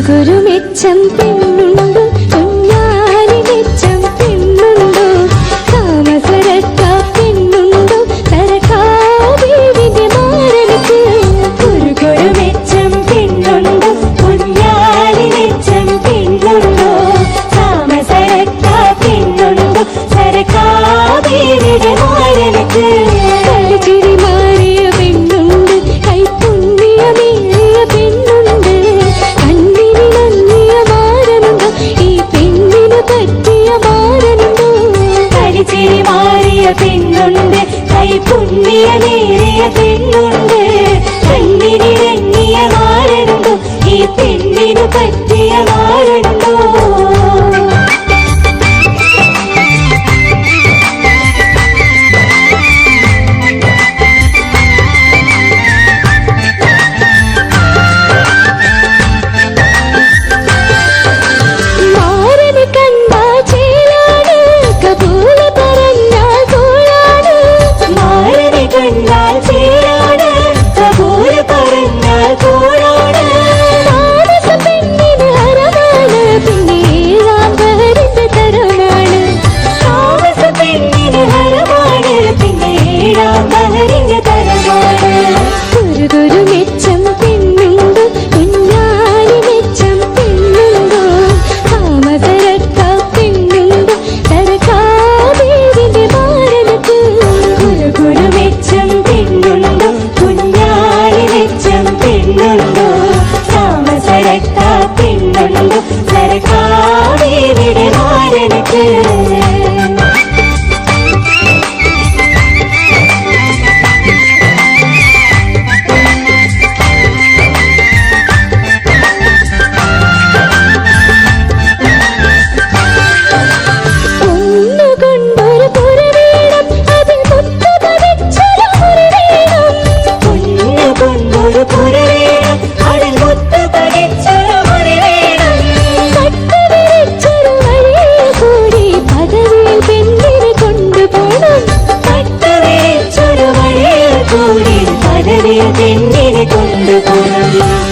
ഒരു മെച്ചം പെണ്ണുണ്ടോ, കുഞ്ഞാലി മെച്ചം പെണ്ണുണ്ടോ, താമസരക്ക പെണ്ണുണ്ടോ, തരക്കാവിന്റെ മാരനക്ക്. ഒരു മെച്ചം പെണ്ണുണ്ടോ, കുഞ്ഞാലി മെച്ചം പെണ്ണുണ്ടോ, താമസരക്ക പെണ്ണുണ്ടോ, തരക്കാവിന്റെ മാരനക്ക്. കളിച്ചിരി മാറിയ പെണ്ണുണ്ട്, കൈപ്പുണ്ണിയ മേറിയ പെണ്ണുണ്ട്, കണ്ണിന് നന്ദിയ മാരനുണ്ടോ, ഈ പെണ്ണിന് പറ്റിയ മാരനുണ്ടോ. കളിച്ചിരി മാറിയ പെണ്ണുണ്ട്, കൈപ്പുണ്ണിയ മേറിയ പെണ്ണുണ്ട്, കണ്ണിന് നന്ദിയ മാരനുണ്ടോ, ഈ പെണ്ണിന് പറ്റിയ മാരനുണ്ടോ.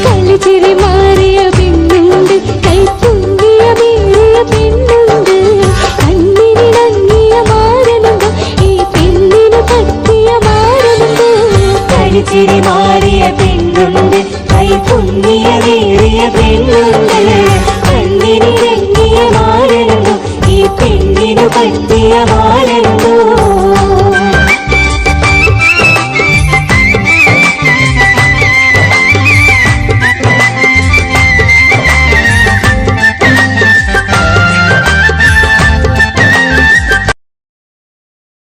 കളിച്ചിരി മാറിയ പെണ്ണുണ്ട്, കൈപ്പുണ്ണിയ മേറിയ പെണ്ണുണ്ട്, കണ്ണിന് നന്ദിയ മാരനുണ്ടോ, ഈ പെണ്ണിന് പറ്റിയ മാരനുണ്ടോ. കളിച്ചിരി മാറിയ പെണ്ണുണ്ട്, കൈപ്പുണ്ണിയ മേറിയ പെണ്ണുണ്ട്,